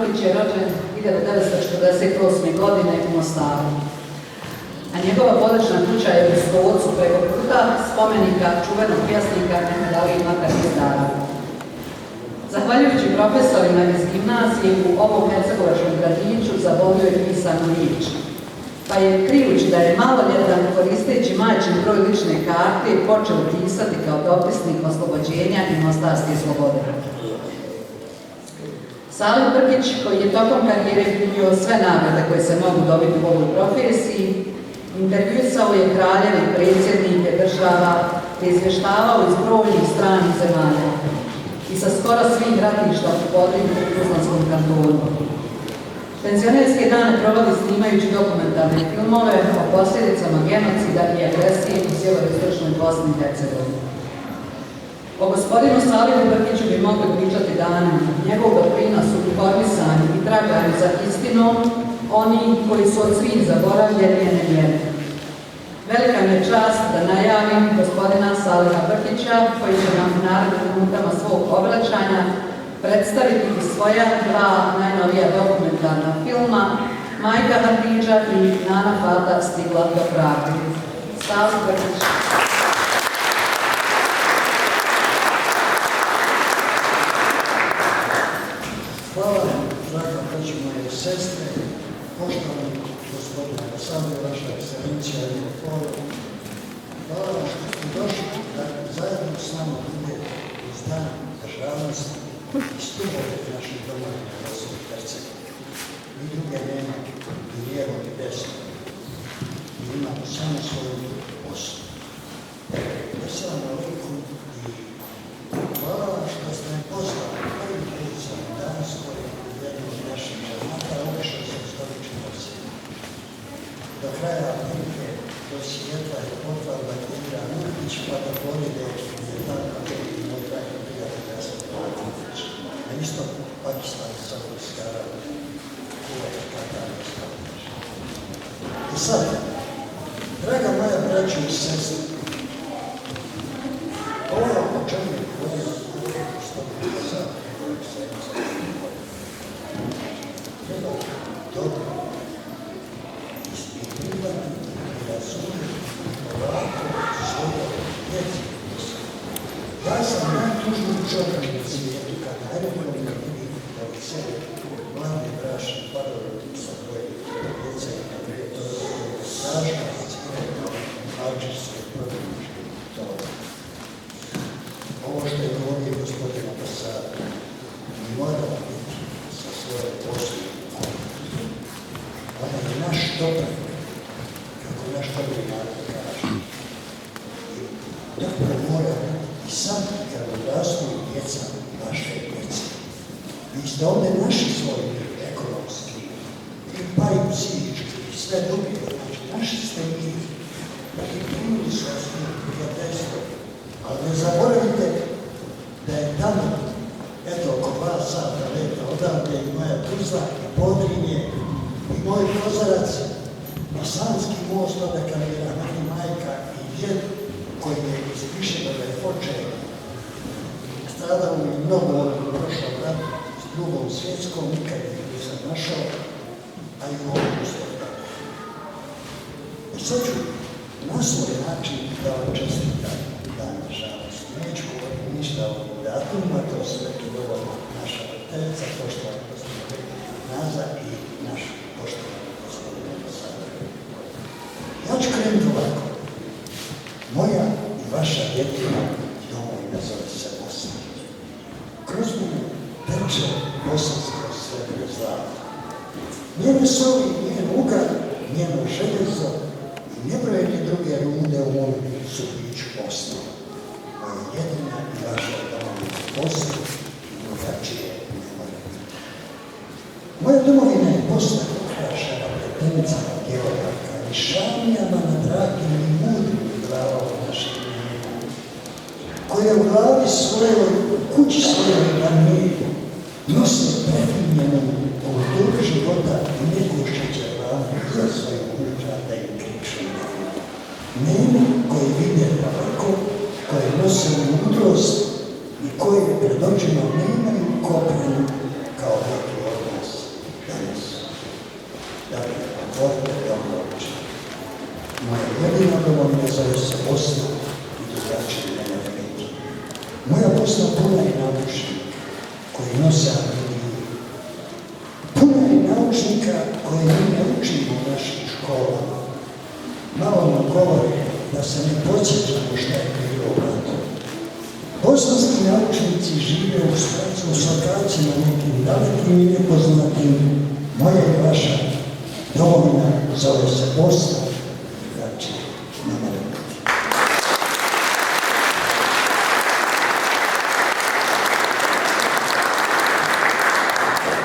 Aleksić je rođen 1948. godine u Mostaru, a njegova područna kuća je u Stolcu preko puta spomenika čuvenog pjesnika Mehmed Alije Makar-Izdara. Zahvaljujući profesorima iz gimnazije u ovom hercegovačkom gradiću zavolio je pisanu riječ, pa je krijući da je maloljetan koristeći majčin broj lične karte počeo pisati kao dopisnik oslobođenja i mostarske slobode. Salim Brkić, koji je tokom karijere primio sve nagrade koje se mogu dobiti u ovoj profesiji, intervjuisao je kraljeve i predsjednike država te izvještavao iz brojnih stranih zemalja i sa skoro svih ratišta u području u Tuzlanskom kantonu. Penzionerske dane provodi snimajući dokumentarne filmove o posljedicama genocida i agresije u sjeveroistočnoj Bosni i Hercegovini. O gospodinu Salimu Brkiću bi mogli pričati danima. Njegov doprinos u informisanju i traganju za istinom, oni koji su od svih zaboravljeni je nemjerni. Velika mi je čast da najavim gospodina Salima Brkića, koji će nam u narednim minutama svog obraćanja predstaviti svoja dva najnovija dokumentarna filma Majka Hatidža i Nana Fata stigla do pravde. Salim Brkić. Hvala, draga braćo moje sestre, poštovani gospodine Samuel, vaša ekscelencija i Leforo. Hvala vam što ste došli da zajedno s nama budete uz dan državnosti i stubove naših domovine Bosne i Hercegovine. Mi druge nema i lijevo i desno. Mi imamo samo svoju poslu. Assalamu alaikum i hvala vam što ste me pozvali prvi put sam danas koji jednom od naših žanata obišao sam stolični osjeti. Do kraja Amerike do svijetla je potvalda Indira Nurkić pa do Floride je tako i moj dragi prijatelj Jasno Nurkić. A isto Pakistan, Saudijska Arabija, Kuvajt, Katar i ostalo. I sad, draga moja braćo i sestre, ovo o čemu je govorio gospodin Sada, treba dobro ispitivati i razumjeti ovako svoje djece. Ja sam najtužniji čovjek na svijetu kada najbolje ne vidim da od sebe mladi brašni parovi sa koje djece na teritoriju snažna cijena alžirske protivničke tore. Ovo što je govorio gospodin Sada, mi moramo biti sa svoje poslije. Ona je naš dobar, kako naš dobri narod kaže. I dobro mora biti i sad kad odrastaju djeca naše djece. Vi ste ovdje naši svoji ekonomski, pa i psihički, i sve drugi, znači naši ste mi, i primili su vas mi prijateljstvo. Ali ne zaboravite da je tamo, eto, oko 2 sata leta odavde i moja Tuzla i Podrinje i moj Kozarac, Bosanski most odakle mi je meni majka i djed koji je iz Pišenove Foče stradao mi mnogo u prošlom ratu s Drugom svjetskom, nikad ih nisam našao, a i u ovom ustavu. I sad ću na svoj način da vam čestitam dan državnosti. Neću govoriti ništa o datumima, to sve tu dovoljno naša vrteljica, poštovana gospodina Naza i naš poštovani gospodina Sada. Ja ću krenuti ovako. Moja i vaša djetina domovina zove se Bosna. Kroz mene teče bosansko srebro zlato. Njene soli, njen ugar, njeno željezo i nebrojene druge rude u mom su biću Bosna. Moja jedina i vaša domovina Bosna i drugačije ne mora biti. Moja domovina je Bosna ukrašena pletenicama geografka i šamijama na dragim i mudrim glavama naših ljudima, koja u glavi svojoj, kući svojoj na miru, nose prefinjenu kulturu života i neku šećervanu za svoje unučata i kričine. Nemi koji vide daleko, koje nose mudrost i koje pred očima nemaju kopljenu kao neki od nas. Dakle, otvorite dobro oči. Moja jedina domovina zove se Bosna i drugačije ne može biti. Moja Bosna puna je naučnika koji nose akademiju. Puna je naučnika koje mi ne učimo u našim školama. Malo nam govori da se ne podsjećamo šta je bilo u ratu. Bosanski naučnici žive u svakacima nekim dalekim i nepoznatim. Moja i vaša domovina zove se Bosna, znači ne može biti.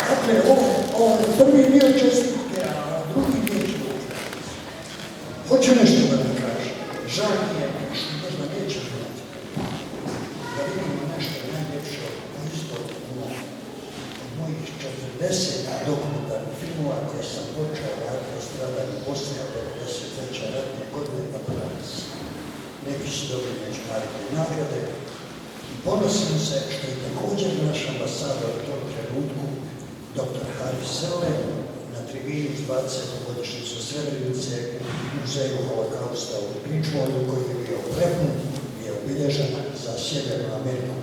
Dakle, ovo je prvi dio čestitke, a drugi dio ću učiniti. Hoću nešto da mi kažem. Žal mi je što možda neće želati. Da vidimo nešto najljepše o istoriju od mojih 40 dokumentarnih filmova koje sam počeo raditi o stradanju Bosne od 93. ratne godine pa do danas. Neki su dobili međunarodne nagrade i ponosim se što je također naš ambasador u tom trenutku dr. Haris Sele na tribini uz 20. godišnjicu Srebrenice u muzeju Holokausta u Bridgewateru koji je bio prepun, je obilježen za Sjevernu Ameriku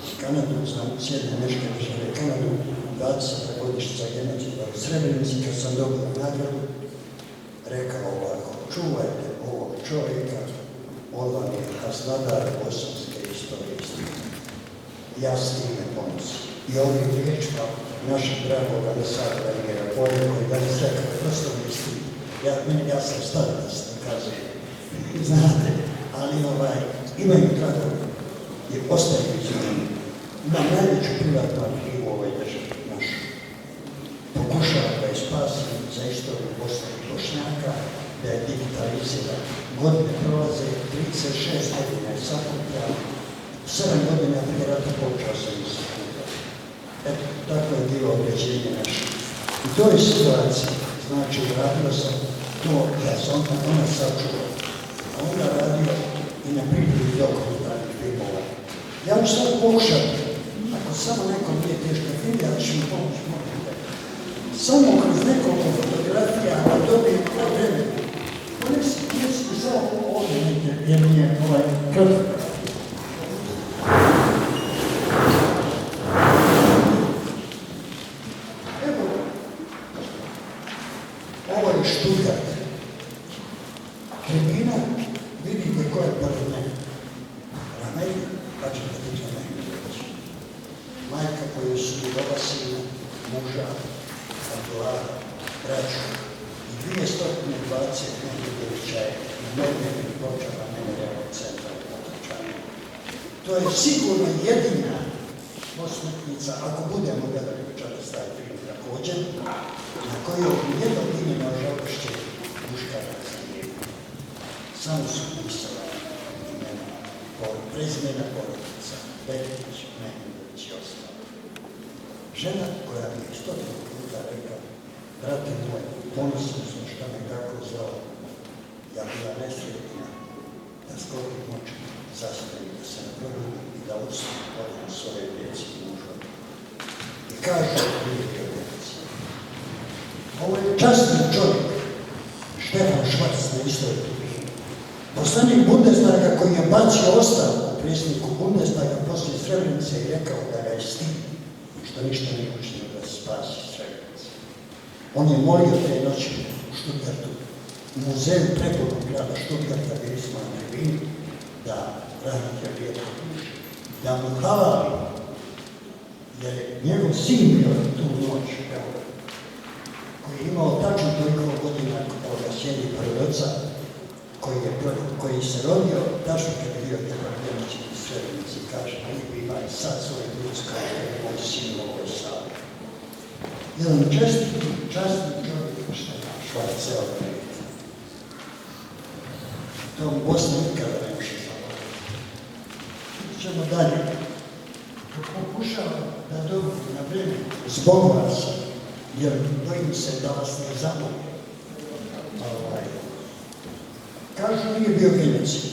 i Kanadu, za Sjedinjene Američke Države i Kanadu, 20. godišnjica genocida u Srebrenici. Kad sam dobio nagradu, rekao ovako: čuvajte ovog čovjeka, on vam je kasnadar bosanske istorije. Ja s time ponosim. I ovim riječima našeg dragog ambasadora Mira Polja, koji danas rekao, prosto mislim, ja sam starac, da kažem, znate, ali imaju tragovi i ostaju izmjeni. Imam najveću privatnu arhivu u ovoj državi našu. Pokušavam da je spasim za istoriju Bosne i Bošnjaka, da je digitaliziran. Godine prolaze, 36 godina je sakupljeno, 7 godina prije rata počeo sam i sakupljeno. Eto, tako je bilo obređenje naše. U toj situaciji, znači, radio sam to da sam ona sačuvao, a onda radio i na pripremi dokumentarnih filmova. Ja ću sad pokušati, ako samo nekom nije teško film, ja ću mi pomoći, molim da. Samo kroz nekoliko fotografija da dobijem na vreme. Ponesi samo ovdje negdje, jer mi je kratak. Evo, ovo je Stuttgart. Tribina, vidite ko je pored mene. Ramej, pa ćete biti Ramej. Majka koju su oba sina, muža, Abdullaha, braću i 220 djevičaja na medvenim pločama Memorijalnog centra u Potlačanu. To je sigurno jedina posmetnica, ako budemo gledali večeras taj film također, na kojoj jednog imena žalošće muškaraca nije. Samo su pisala imena, prezimena porodica, Petrić, Mehmedović i ostalo. Žena koja mi je 100 puta rekla: brate moj, ponosan sam što me tako zvao. Ja bila nesretna da sklopim oči, zastavim da se napravim i da odem svoje djeci i mužom. I kažu vidite djeci. Ovo je časni čovjek, Štefan Švac na istoriji. Poslanik Bundestaga koji je bacio ostavku predsjedniku Bundestaga poslije Srebrenice i rekao da ga je stid što ništa nije učinio da se spasi Srebrenice. On je molio te noći u Stuttgartu, u muzeju prepunog grada Stuttgarta, bili smo na tribini, da ravnatelj rijetko piše, da mu havali, jer je njegov sin bio tu noć, koji je imao tačno toliko godina kao da sjedi pored oca, koji se rodio tačno kad je bio jedan vjenoći u Srebrenici, kaže: mi ima i sad svoj druc kao da je moj sin u ovoj sali. Jedan častni čovjek, Štefan Švac, ceo prijatelj. To u Bosni nikada ne može zaboraviti. Idemo dalje. Pokušavam da dobijem na vreme zbog vas, jer bojim se da vas ne zamolim. Kažu nije bio genocid.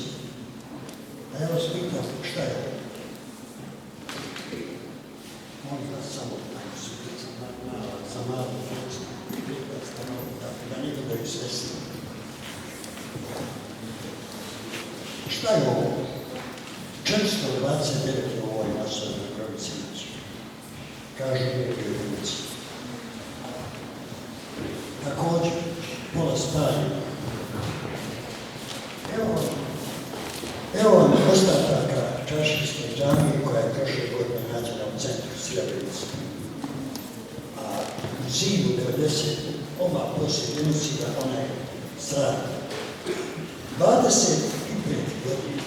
A ja vas pitam, šta je ovo? Molim vas samo, ako su za malo, svesti. Šta je ovo? 429 u ovoj masovnoj Grobnici noći. Kažu neki ljubimci. Također, pola stari. Evo vam ostataka čašinske džamije koja je prošle godine nađena u centru Srebrenice. A u zidu 90 oba poslije genocida ona je strana. 25 godina,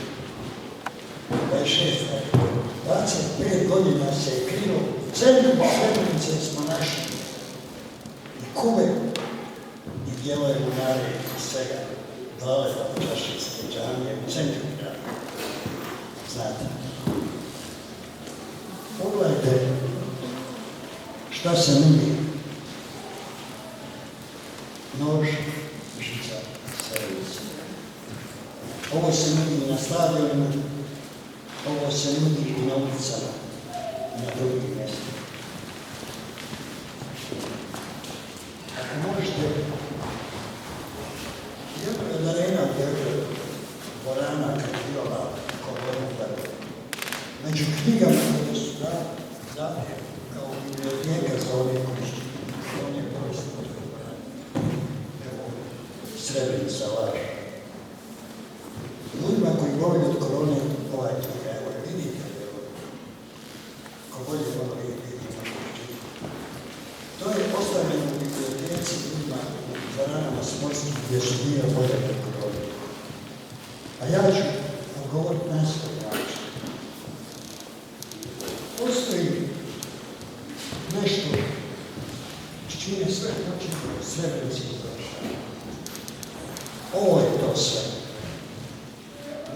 25 godina se je krilo u centru Srebrenice smo našli i kube i dijelove bunare i svega dale od čašinske džamije u centru grada. Znate, pogledajte šta se nudi. Nož, žica, service. Ovo se nudi na stadionima, ovo se nudi i na ulicama i na drugim mjestima. Ako možete, jedno je od arena u Beogradu, dvorana kad je bila Kovornika, među knjigama koje su date kao biblioteka za ove kuće, on je korisno u toj dvorani. Evo, Srebrenica laže. Ljudima koji govori od korone, ovaj knjiga, evo je, vidite, evo, ko bolje ono vidite. To je postavljeno u biblioteci ljudima u dvoranama sportskih gdje su bio bolje od korone. A ja ću govoriti na svoj način. Postoji nešto s čime sve počinje u Srebrenici završava. Ovo je to sve.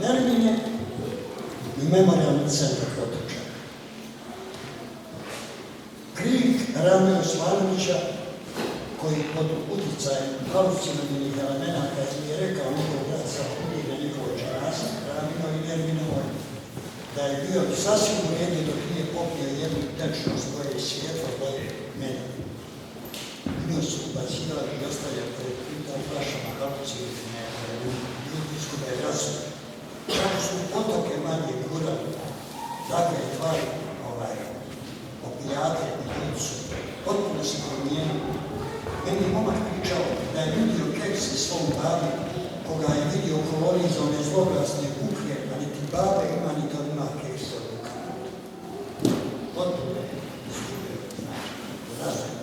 Nerminje i memorijalni centar Potoča. Krik Rame Osmanovića, koji pod utjecajem halucinogenih elemenata je rekao njegov brat sa ubije njegove dženaze, Ramino i Nerminovoj, da je bio sasvim u redu dok nije popio jednu tečnost koje je svijetlo boje mene. Nju su ubacivali i ostavljali pred pitom flašama halucinogenih elementa. Ljudi izgube razum. Čak su potoke manje gurali, takve tvari, opijate i ljudi su potpuno se promijenili. Meni je momak pričao da je vidio kekse svom babi, koga je vidio koloniji za one zloglasne kuklje, a niti babe ima, niti on ima kekse od kuklje. Potpuno je izgubio, znači, razum.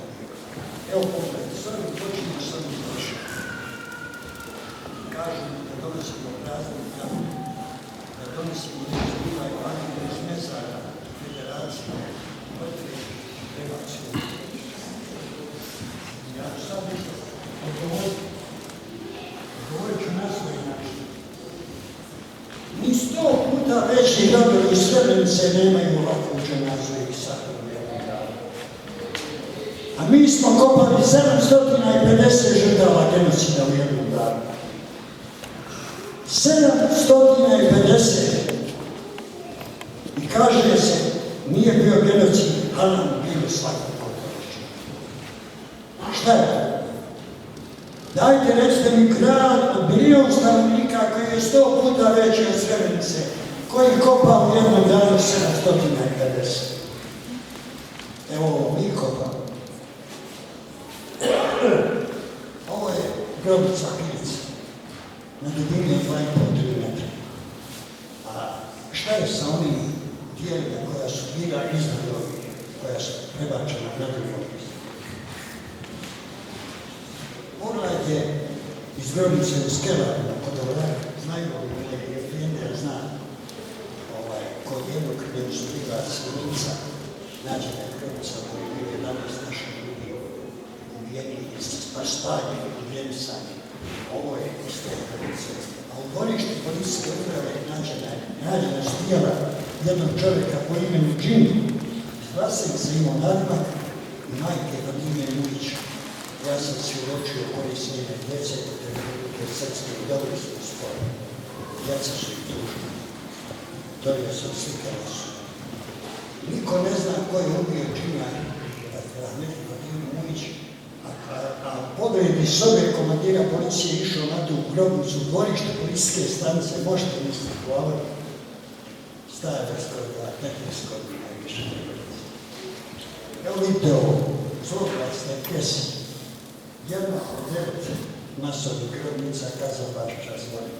Evo pogledajte, s ovim počinju, s ovim završim. Kažu mi da donosimo praznika, da donosimo nešto bila i vanjima iz mezara, federacije, potrebne, prebacije. Ja ću sad nešto odgovoriti. Odgovorit ću na svoj način. Ni 100 puta veći gradovi iz Srebrenice nemaju ovakvu dženazu i sakramentu. A mi smo kopali 750 žrtava genocida u jednom danu. 750. I kaže se, nije bio genocid, a nam bilo svako potočiće. Šta je to? Dajte, recite mi grad od milion stanovnika koji je 100 puta veći od Srebrenice, koji kopa u jednom danu 750. Evo ovo, mi kopamo. Ovo je grobnica Pilica, na dubini 2,5-3 metra. A šta je sa onim dijelima koja su bila iznad ovih, koja su prebačena na drugom mjestu? Pogledajte iz grobnice u Skelarima kod Ovraka, znaju ovi kolege, Fender zna, kod jednog gdje su bila sjednica, nađena je grobnica u kojoj je bilo 11 naših ljudi ubijeni iz spaštanja i ubjenisanja. Ovo je iz te grobnice. A u dvorištu policijske uprave nađena su tijela jednog čovjeka po imenu Džini. Iz Vlasenica imao nadimak i majke od ime Mujić. Ja sam svjedočio korist njene djece kod Republike Srpske i dobri su spori. Djeca su i tužni. Dolje sam slikala su. Niko ne zna ko je ubio Džina, Rahmetli Vladimir Mujić, a pod pogled iz sobe komandira policije išao na tu grobnicu u dvorište policijske stanice, možete misliti u Avari. Staje vrstoga, 15 godina i više. Evo vidite ovo, zloglasne pjesme. Jedna od 9 masovnih grobnica Kazabašća zvoni.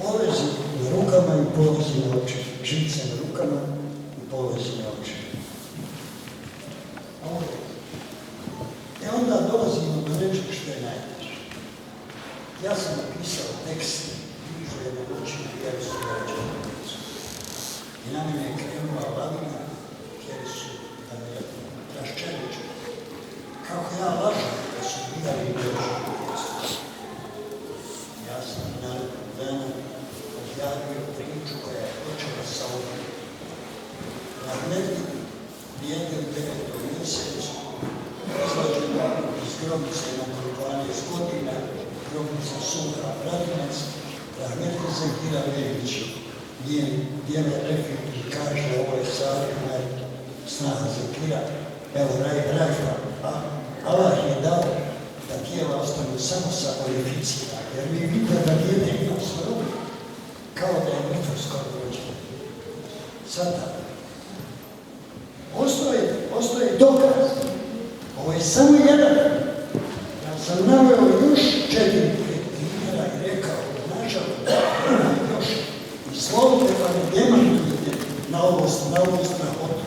Povezi na rukama i povezi na oči. Žice na rukama i povezi na oči. E onda dolazimo do nečeg što je najteže. Ja sam napisao tekst bliže jedne noći jer su građanicu. I na mene je krenula lavina jer su da me raščeliču. Kako ja lažem da su bili građanicu. Ja sam narednog dana objavio priču koja je počela sa ovim. Na mediju dijete u 9. mjesecu izlađena iz grobnice nakon 12 godina, grobnica Suha Bratinac, Rahmetli Zekira Lević, njen djeve Refik i kaže ovo je savjetna snaga Zekira, evo Rajfa, a Allah je dao da tijela ostanu samo sa orificima, jer mi vidimo da dijete ima svoju, kao da je mrtvo skoro rođeno. Sada, postoje dokaz. Ovo je samo jedan. Ja sam naveo još 4 primjera i rekao, nažalost, još i slovite pa ne demantujete na ovo strahotu.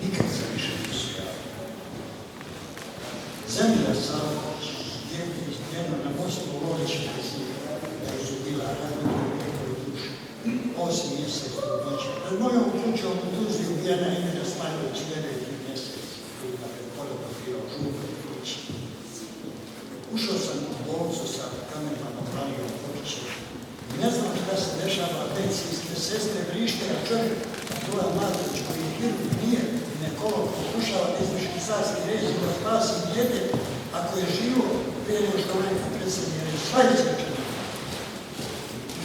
Nikad se više nisu javili. Zemlja Savović, jedno na mostu u Loviću, da su bila radnika u nekoj duši. 8 mjesec u noći. Pred mojom kućom u Tuzli ubijena Emina Smajlović, 9 mjesec. Ušao sam u bolnicu sa kamermanom Malijom Popićem. Ne znam šta se dešava, medicinske sestre vrište, a čovjek Dulan Matović koji je hirurg, nije ginekolog, pokušava da izvrši carski red da spasi dijete ako je živo prije nego što onaj predsjednje reći. Šta je svečano?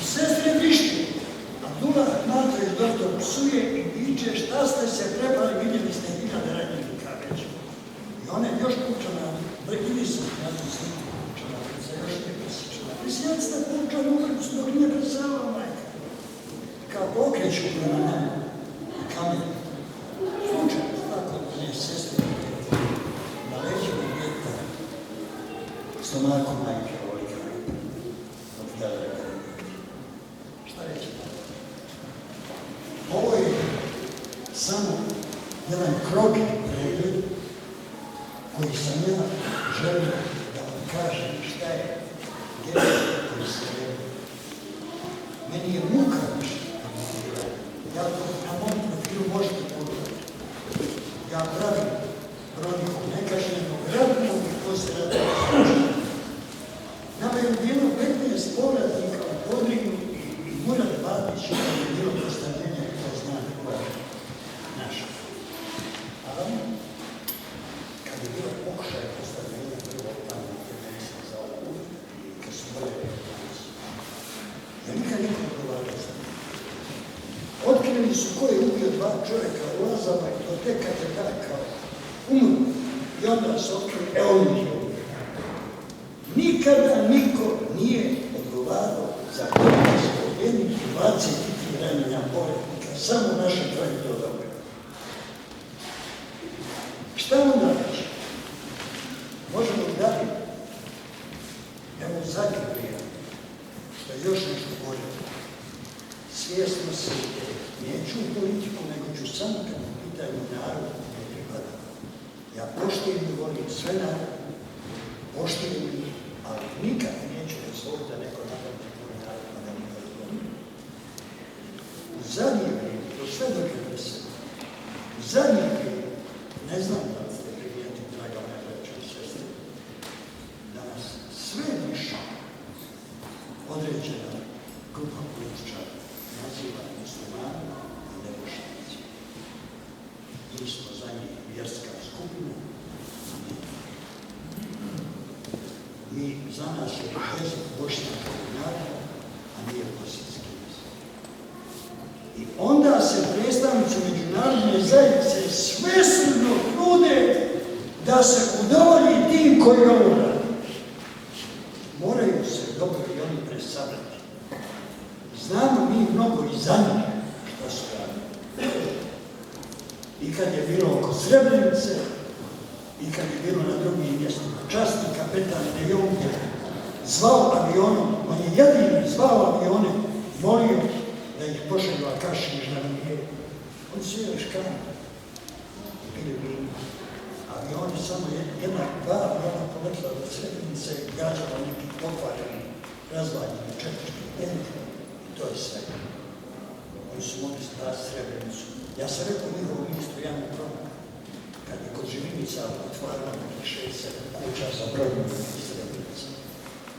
I sestre vrište, a Dulan Matović doktor psuje i viče šta ste se trebali, vidjeli ste hiljade ranjenika već. I ona je još pučana, vidi se, ja sam sliku pučana, se još nije presječana. Prisjeti ste pučana uvrstu dok nije presavala majka. Kao okreću prema nama, kameru. Slučajno, tako da ne sestri, na leđu djeta, stomaku majke ovolika, od tada. Šta reći? Ovo je samo jedan krog pregled koji sam ja želio da vam kažem šta je djece koji se vede. Meni je muka više. Ja to na mom profilu možete pogledati. Ja pravim brodiku nekažnjenog radnog i to se radi o slučaju. Nama je bilo 15 povratnika u Podrinju i Murat Babić je bilo postavljenje, to zna koja je naša. Ali kad je bilo pokušaj postavljenja prvo tamo gdje sam za ovu i kad su bolje rekli, ja nikad nikom odgovarao za njih. Otkrili su ko je ubio 2 čovjeka u Lazama i to tek kad je kao umro. I onda su otkrili, evo mi je ubio. Nikada niko nije odgovarao za Hrvatsku jednih 20 ranjenja povratnika, samo naše kraju to dobro. Šta onda reći? Možemo dalje. Evo zadnji prijatelj, što je još nešto bolje. Svjesno se neću u politiku, nego ću samo kad u pitanju narodu ne pripada. Ja poštujem i volim sve narode, poštujem ih, ali nikad neću dozvoliti da neko napraviti tvoj narod, a da mi ga izvolim. U zadnje vrijeme, to sve dok je veselo, u zadnje vrijeme, ne znam da li ste primijetili, draga moja braća i sestre, da nas sve više određena grupa političara naziva muslimanima i nebošnjacima. Mi smo za njih vjerska skupina, mi za nas je jezik bošnjačkog naroda, a nije bosanski jezik. I onda se predstavnici međunarodne zajednice svesrdno trude da se udovolji tim koji ovo radi. Moraju se dobro i oni presabrati. Znamo mi mnogo i za njih što su radili. I kad je bilo oko Srebrenice, i kad je bilo na drugim mjestima. Časni kapetan De Jong je zvao avionom, on je jedini zvao avione, molio da ih pošalju Akaši i Žanije. Oni su jeli škranu, bili vini. Avioni samo dva aviona poletila do Srebrenice i gađala neki pokvareni, razvaljeni četnički tenke. I to je sve. Oni su mogli spasti Srebrenicu. Ja sam rekao njihovom ministru Janu Promu, kad je kod Živinica otvarala nekih 6-7 kuća za brojnog iz Srebrenice.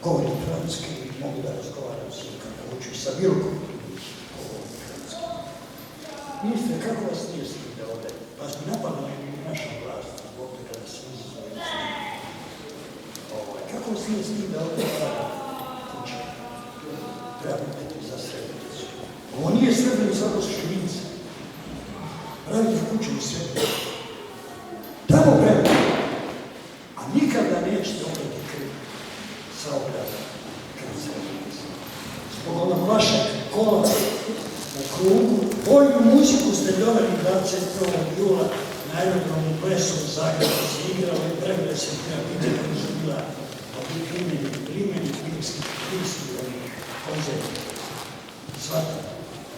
Govorim francuski i mogu da razgovaram s njim kada uču i sa bilo kojim govorim francuski. Ministre, kako vas nije stida ovdje? Vas bi napala i naša vlast zbog toga da se izazove na snimati. Kako vas nije stida ovdje kuća? Treba biti za Srebrenicu. Ovo nije Srebrenica, ovo su Živinica. Radite kuću u Srebrenicu. Tamo prema, a nikada nećete obrati kriv sa obrazom kad se odnosi. Zbog onog vašeg kola u krugu, vojnu muziku ste doveli 21. jula na aerodromu Plesu u Zagrebu, se igralo i pregledali se piramide koji su bila limeni filmski koncerti. Svata,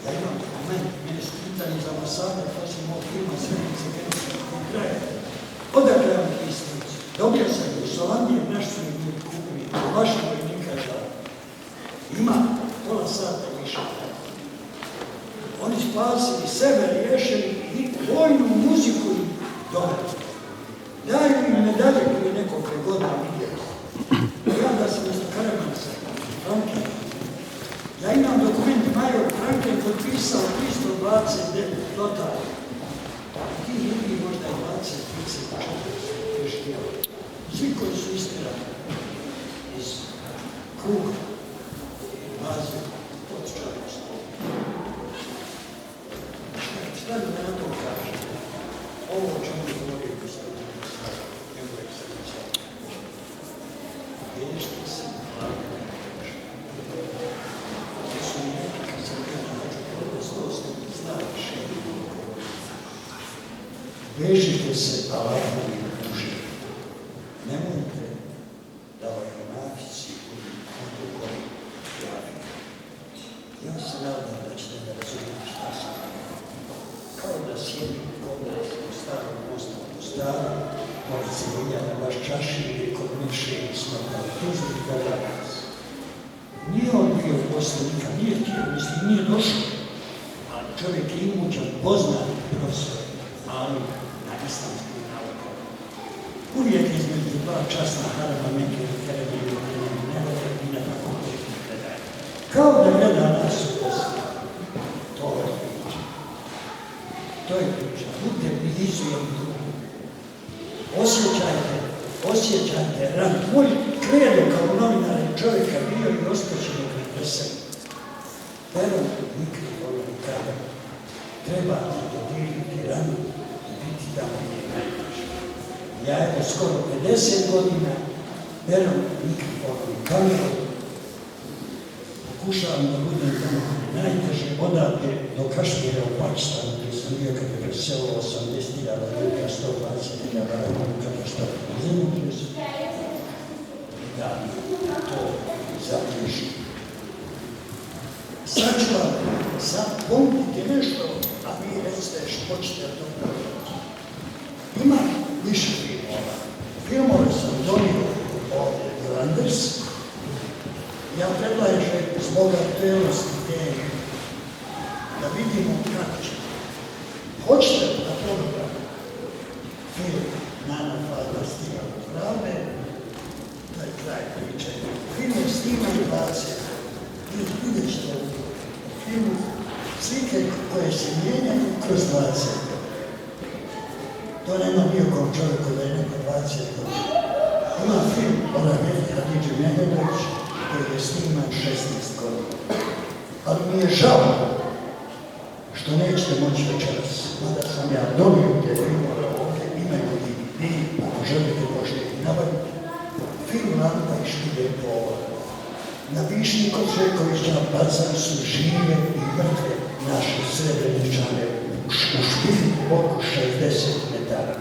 ja imam dokument, mene su pitanje za ambasade, pa sam imao filma Srebrenice Genocida kraja. Odakle vam pisnicu? Dobio sam u Solandije, nešto mi je kupili, u vašeg vojnika žala. Ima pola sata više. Oni spasili sebe, riješili i vojnu muziku i dobro. Daju im medalje koje nekoliko godina vidio. Ja da sam isto Karamansa, Franken. Ja imam dokument Major Franken potpisao 329 totalno. Ti ljudi možda je 20, 30, 40 teškijali. Svi koji su istirani iz kruga, baze, podčarnosti. Šta da me na to kaže? Ovo o čemu govorio gospodin Hrvatska, njegove ekscelencija. Jedešti se, glavno ne kaže. Ovo su mi neki, kad sam gledao, hoću prvo 100 znali šeji. Vežite se Allahom i duši. Nemojte da ovaj monafici budu odgovorni javni. Ja se nadam da ćete da razumjeti šta sam. Kao da sjedim kod nas u starom mostu u Staru, možda se vilja na vaš čaši ili kod Miše i smrtali tužnih gledanac. Nije on bio poslanika, nije htio, mislim, nije došao. Ali čovjek je imućan, poznat profesor, ali na islamskim naukama. Uvijek između dva časna harama neke terebije ne vode i na fakultetu predaje. Kao da gleda nas u poslu. To je priča. To je priča. Budite blizu jedni drugim. Osjećajte ran. Moj kredo kao novinar i čovjeka bio i ostaće dok ne presegu. Pero nikad ono kada treba dodiriti ranu i biti tamo gdje je najteže. Ja evo skoro 50 godina beram mikrofon i kameru, pokušavam da budem tamo gdje je najteže, odavde do Kašmira u Pakistanu, gdje sam bio kad je preselilo 80.000 ljudi, 120.000 kada šta zemlju su. Da, to zapriši. Sad ću vam pomniti nešto, a vi recite što ćete to praviti. Ima više filmova. Filmove sam donio ovdje Glanders. Ja predlažem zbog aktuelnosti teme da vidimo kako će. Hoćete da pogledam film Nana Fadla Stiva od pravde, to je kraj priče. Film je sniman 20. Vidjet ćete u filmu slike koje se mijenjaju kroz 20 godina. To nema nijekom čovjeku da je neko 20 godina. Ima film Orageti Hadidži Mehmedović koji je sniman 16 godina. Ali mi je žao što nećete moći večeras, mada sam ja donio te filmove ovdje, imaju DVD, ako želite šljive pola. Na višnji kod Žekovića bacani su žive i mrtve naše Srebreničane u špilju oko 60 metara.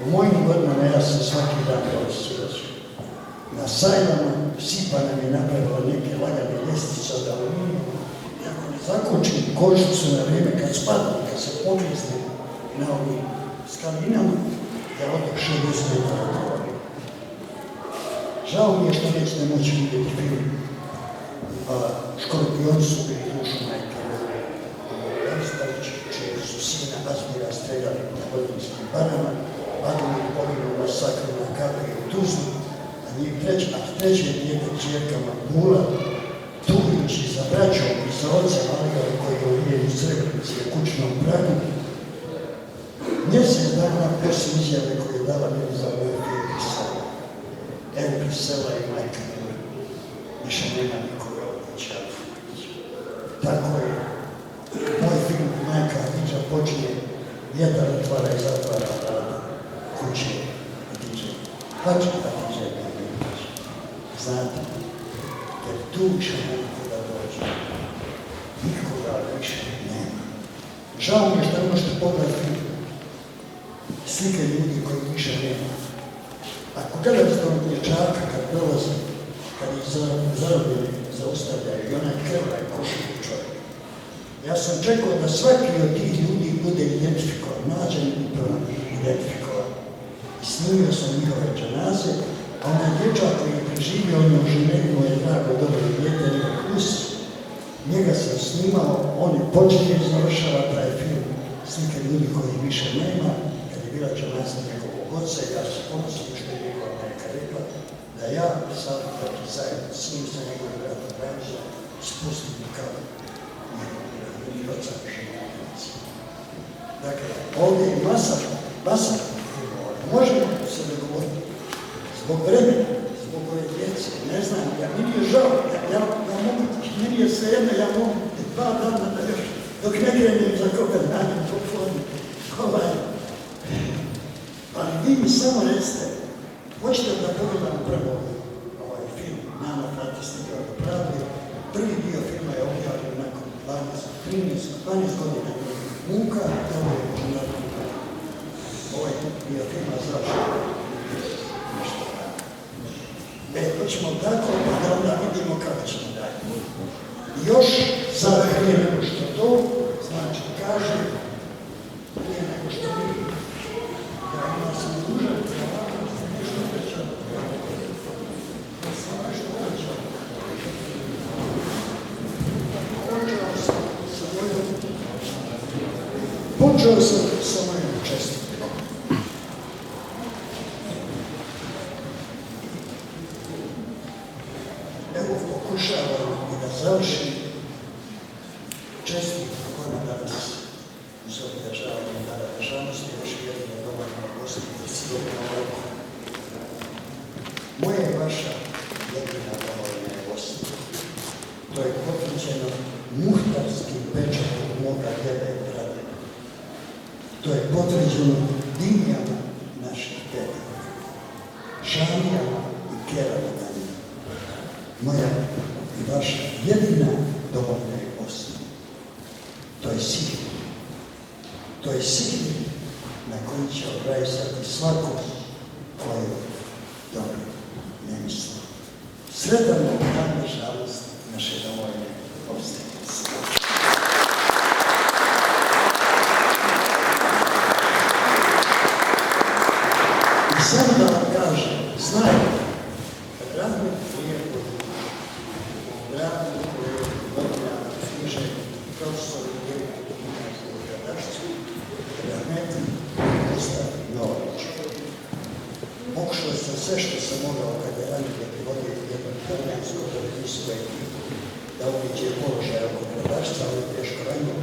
U mojim godinama ja sam svaki dan silazio. Na sajlama Sipa nam je napravila neke lagane ljestvice od aluminija. I ako ne zakočim kožicu na vrijeme kad spadam, kad se poklizne na ovim skalinama, ja odak 60 metara govorim. Žao mi je što nećete moći vidjeti film. Škorpioni su bili dušu majke Aristavića, čije su sina Azmira streljali na Vodinskim barama, Admir poginuo masakru na Kapri u Tuzlu, a treće dijete čerka Mambula, tugujući za braćom i za ocem Aligaru koji je uvijen u Srebrenici na kućnom pragu, mjesec dana poslije izjave koje je dala meni za moj film Prisela. Evo Prisela i majka moja, više nema nikoga od kuća. Tako je, moj film Majka Adidža počinje, vjetar otvara i zatvara vrata kuće Adidže. Hoće Adidže da ne dođe. Znate, jer tu više nikoga dođe. Nikoga više nema. Žao mi je što ne možete pogledati film. Slike ljudi koji više nema. Ako gledate tog dječaka kad prolazi, kad ih zarobili, zaustavljaju i onaj krvaj košulju čovjek. Ja sam čekao da svaki od tih ljudi bude identifikovan, nađen i identifikovan. I snimio sam njihove džanaze, a onaj dječak koji je preživio, on je u Ženevi, moje drago, dobro dijete, Ivo Plus, njega sam snimao, on je počinje i završava taj film, slike ljudi koji više nema, kad je bila džanaza njegovog oca, ja se ponosim što je njegova majka rekla, da ja sad taki zajedno s njim sa njegovim bratom Branžom spustim kao njegovim oca Životnici. Dakle, ovdje je masa filmova. Možemo se dogovoriti zbog vremena, zbog ove djece, ne znam, ja mi je žao, ja mogu, meni je svejedno, ja mogu 2 dana da još, dok ne krenem za Kopenhagen popodne, ali vi mi samo recite, hoćete da pogledam prvo ovaj film Nama Frati stigao do pravde. Prvi dio filma je objavljen nakon 12 godina muka, da ovo je međunarodni film. Ovaj dio filma završeno nešto radi. Hoćemo tako, pa da onda vidimo kako ćemo dalje. Još sad prije nego što to, znači kaže, prije nego što vidim, da ima sam dužan prava, nešto veća, da sam nešto veća. Počeo sam sa mojom čestitkom. Evo pokušavam i da završim čestitku koja danas uz obilježavanje Dana državnosti još jedne dovoljno gostiti sigurno ovako. Moja je vaša jedina dovoljna gost. To je potvrđeno muhtarskim pečatom moga djeda i brade. To je potvrđeno dimljama naših djeda, šamijama i kerama na njima. Moja i vaša jedina dovoljna je gost. To je sin. To je sin na koji će obrajsati svako koje dobro ne misli. Sretan dan žalost naše dovoljne obstajnice. I samo da vam kažem, znajte, radno lijepo, radno koje godinama knjiže profesor i direktor u Gradašcu, Rahmeti Gustav Nović. Pokušao sam sve što sam mogao kada je ranije privodio jednog talijanskog televizijskog ekipu da uviđe položaj oko Gradašca, ali je teško ranio.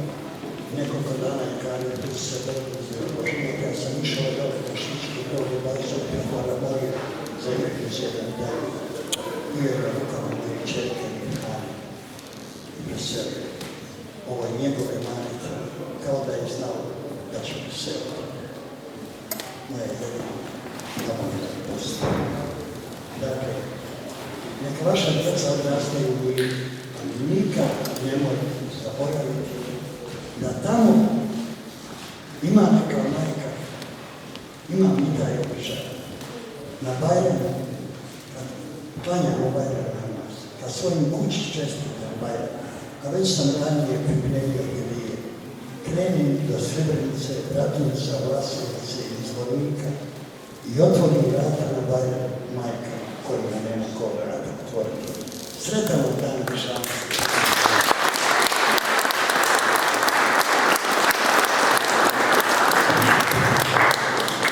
Nekoliko dana je kanio tu se predlazio Božnijeg, ja sam išao dole na Šički brod u Bazov, Prihvala molio za Ivić jedan dan. Bio je rukama moje čerke i hrane i veselio. Ovo je njegove manice, kao da je znao da ću veseliti. Moja jedina dovoljna postoja. Dakle, neka vaša djeca odrastaju u miru, ali nikad nemojte zaboraviti da tamo ima neka majka, ima mi taj običaj. Na Bajramu, kad klanjamo Bajram namaz, kad svojim kući čestitam Bajram, a već sam ranije pripremio Ilije, krenim do Srebrenice, Bratunca, Vlasovice i Zvornika i otvorim vrata na Bajram majka kojima nema ko vrata otvoriti. Sretan dan